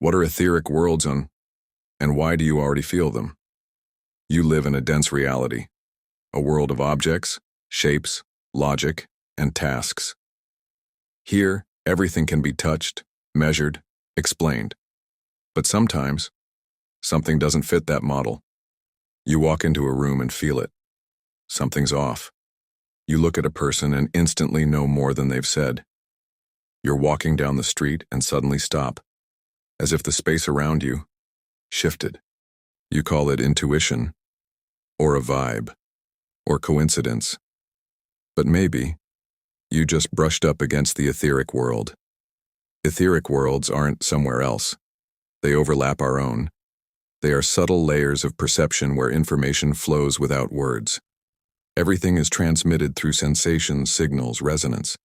What are etheric worlds and why do you already feel them? You live in a dense reality, a world of objects, shapes, logic, and tasks. Here, everything can be touched, measured, explained. But sometimes, something doesn't fit that model. You walk into a room and feel it. Something's off. You look at a person and instantly know more than they've said. You're walking down the street and suddenly stop, as if the space around you shifted. You call it intuition, or a vibe, or coincidence. But maybe you just brushed up against the etheric world. Etheric worlds aren't somewhere else. They overlap our own. They are subtle layers of perception where information flows without words. Everything is transmitted through sensations, signals, resonance.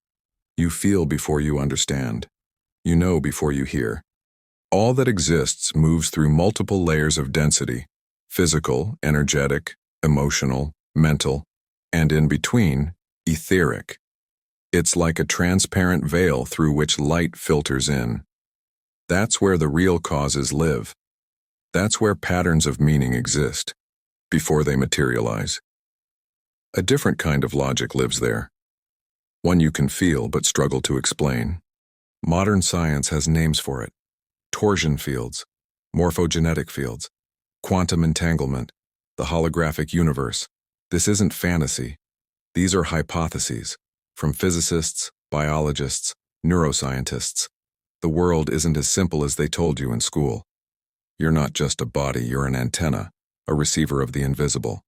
You feel before you understand. You know before you hear. All that exists moves through multiple layers of density: physical, energetic, emotional, mental, and in between, etheric. It's like a transparent veil through which light filters in. That's where the real causes live. That's where patterns of meaning exist, before they materialize. A different kind of logic lives there. One you can feel but struggle to explain. Modern science has names for it: torsion fields, morphogenetic fields, quantum entanglement, the holographic universe. This isn't fantasy. These are hypotheses, from physicists, biologists, neuroscientists. The world isn't as simple as they told you in school. You're not just a body, you're an antenna, a receiver of the invisible.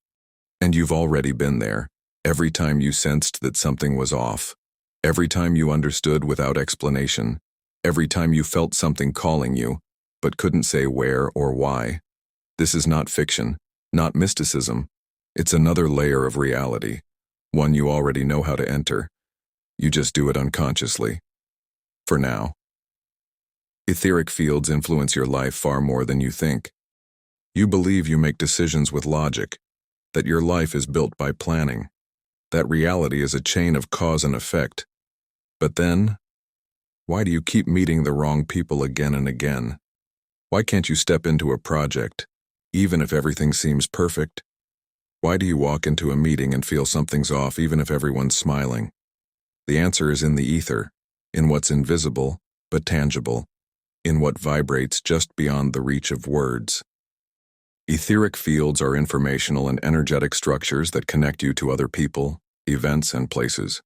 And you've already been there, every time you sensed that something was off, every time you understood without explanation, every time you felt something calling you, but couldn't say where or why. This is not fiction, not mysticism. It's another layer of reality, one you already know how to enter. You just do it unconsciously. For now. Etheric fields influence your life far more than you think. You believe you make decisions with logic, that your life is built by planning, that reality is a chain of cause and effect. But then, why do you keep meeting the wrong people again and again? Why can't you step into a project, even if everything seems perfect? Why do you walk into a meeting and feel something's off even if everyone's smiling? The answer is in the ether, in what's invisible but tangible, in what vibrates just beyond the reach of words. Etheric fields are informational and energetic structures that connect you to other people, events, and places.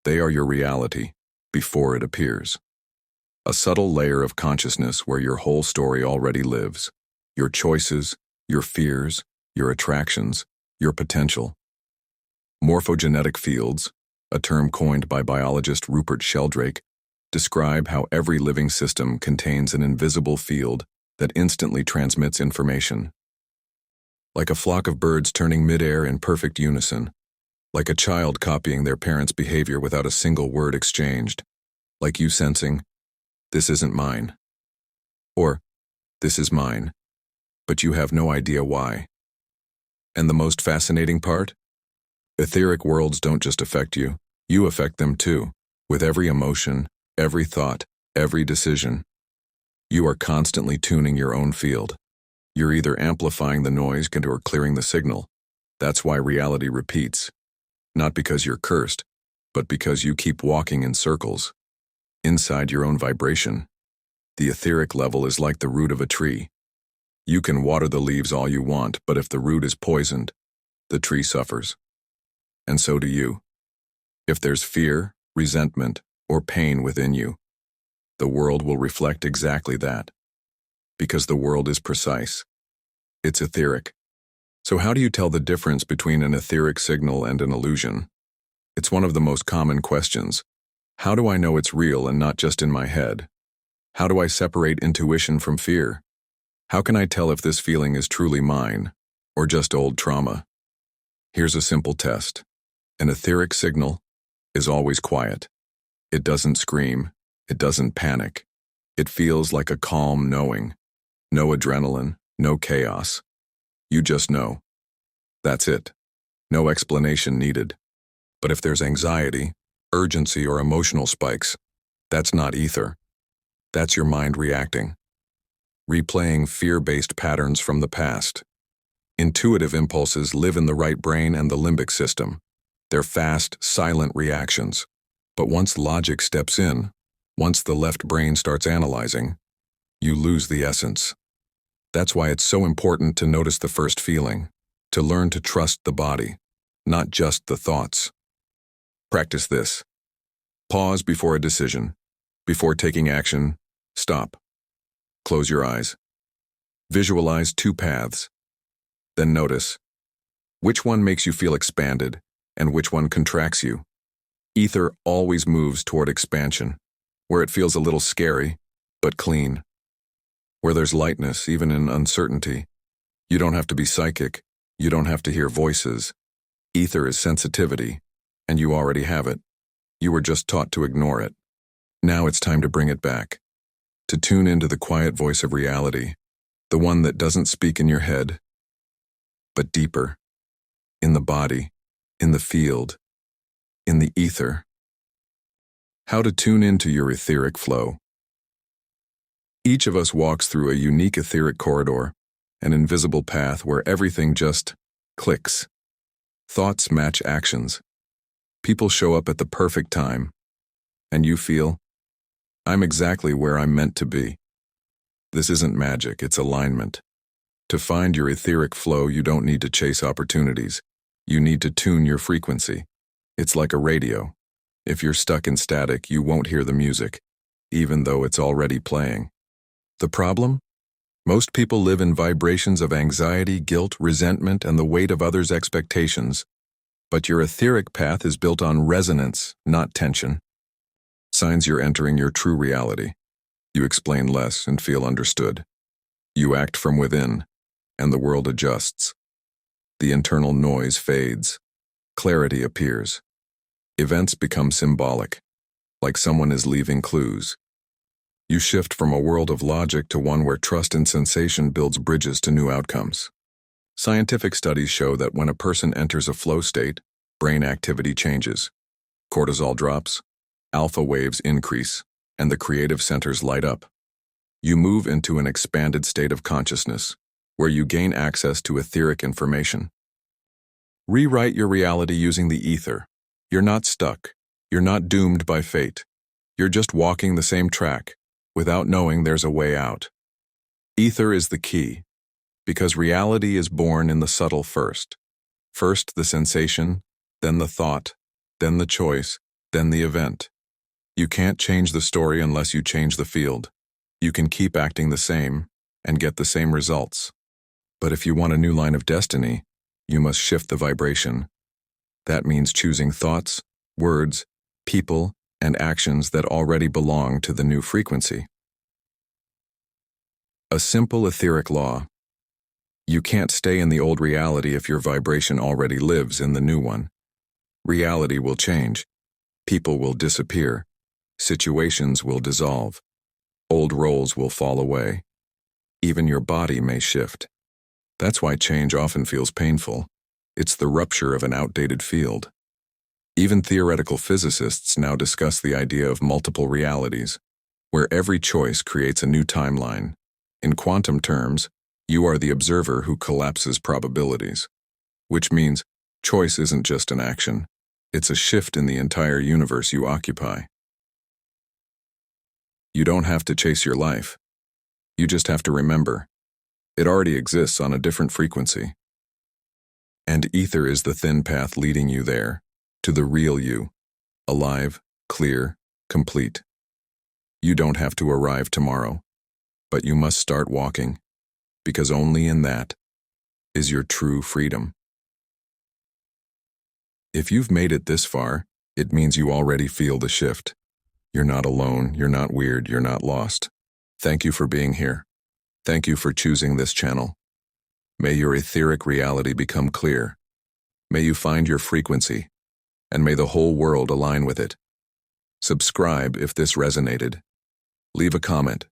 They are your reality before it appears. A subtle layer of consciousness where your whole story already lives. Your choices, your fears, your attractions, your potential. Morphogenetic fields, a term coined by biologist Rupert Sheldrake, describe how every living system contains an invisible field that instantly transmits information. Like a flock of birds turning midair in perfect unison, like a child copying their parents' behavior without a single word exchanged, like you sensing, "This isn't mine," or "This is mine," but you have no idea why. And the most fascinating part? Etheric worlds don't just affect you, you affect them too, with every emotion, every thought, every decision. You are constantly tuning your own field. You're either amplifying the noise or clearing the signal. That's why reality repeats. Not because you're cursed, but because you keep walking in circles. Inside your own vibration. The etheric level is like the root of a tree. You can water the leaves all you want, but if the root is poisoned, the tree suffers. And so do you. If there's fear, resentment, or pain within you, the world will reflect exactly that. Because the world is precise. It's etheric. So how do you tell the difference between an etheric signal and an illusion? It's one of the most common questions. How do I know it's real and not just in my head? How do I separate intuition from fear? How can I tell if this feeling is truly mine, or just old trauma? Here's a simple test. An etheric signal is always quiet. It doesn't scream. It doesn't panic. It feels like a calm knowing. No adrenaline, no chaos. You just know. That's it. No explanation needed. But if there's anxiety, urgency, or emotional spikes, that's not ether. That's your mind reacting. replaying fear-based patterns from the past. Intuitive impulses live in the right brain and the limbic system. They're fast, silent reactions. But once logic steps in, once the left brain starts analyzing, you lose the essence. That's why it's so important to notice the first feeling, to learn to trust the body, not just the thoughts. Practice this. Pause before a decision. Before taking action, stop. Close your eyes. Visualize two paths. Then notice, which one makes you feel expanded and which one contracts you? Ether always moves toward expansion, where it feels a little scary, but clean. Where there's lightness, even in uncertainty. You don't have to be psychic. You don't have to hear voices. Ether is sensitivity, and you already have it. You were just taught to ignore it. Now it's time to bring it back. To tune into the quiet voice of reality, the one that doesn't speak in your head, but deeper, in the body, in the field, in the ether. How to tune into your etheric flow. Each of us walks through a unique etheric corridor, an invisible path where everything just clicks. Thoughts match actions. People show up at the perfect time, and you feel, I'm exactly where I'm meant to be. This isn't magic, it's alignment. To find your etheric flow, you don't need to chase opportunities. You need to tune your frequency. It's like a radio. If you're stuck in static, you won't hear the music, even though it's already playing. The problem? Most people live in vibrations of anxiety, guilt, resentment, and the weight of others' expectations. But your etheric path is built on resonance, not tension. Signs you're entering your true reality. You explain less and feel understood. You act from within, and the world adjusts. The internal noise fades. Clarity appears. Events become symbolic, like someone is leaving clues. You shift from a world of logic to one where trust and sensation builds bridges to new outcomes. Scientific studies show that when a person enters a flow state, brain activity changes. Cortisol drops, alpha waves increase, and the creative centers light up. You move into an expanded state of consciousness, where you gain access to etheric information. Rewrite your reality using the ether. You're not stuck. You're not doomed by fate. You're just walking the same track, without knowing there's a way out. Ether is the key, because reality is born in the subtle first. First the sensation, then the thought, then the choice, then the event. You can't change the story unless you change the field. You can keep acting the same and get the same results. But if you want a new line of destiny, you must shift the vibration. That means choosing thoughts, words, people, and actions that already belong to the new frequency. A simple etheric law. You can't stay in the old reality if your vibration already lives in the new one. Reality will change. People will disappear. Situations will dissolve. Old roles will fall away. Even your body may shift. That's why change often feels painful. It's the rupture of an outdated field. Even theoretical physicists now discuss the idea of multiple realities, where every choice creates a new timeline. In quantum terms, you are the observer who collapses probabilities, which means choice isn't just an action. It's a shift in the entire universe you occupy. You don't have to chase your life. You just have to remember. It already exists on a different frequency. And ether is the thin path leading you there, to the real you, alive, clear, complete. You don't have to arrive tomorrow, but you must start walking, because only in that is your true freedom. If you've made it this far, it means you already feel the shift. You're not alone, you're not weird, you're not lost. Thank you for being here. Thank you for choosing this channel. May your etheric reality become clear. May you find your frequency, and may the whole world align with it. Subscribe if this resonated. Leave a comment.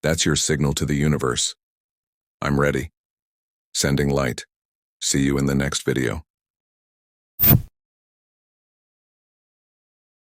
That's your signal to the universe. I'm ready. Sending light. See you in the next video.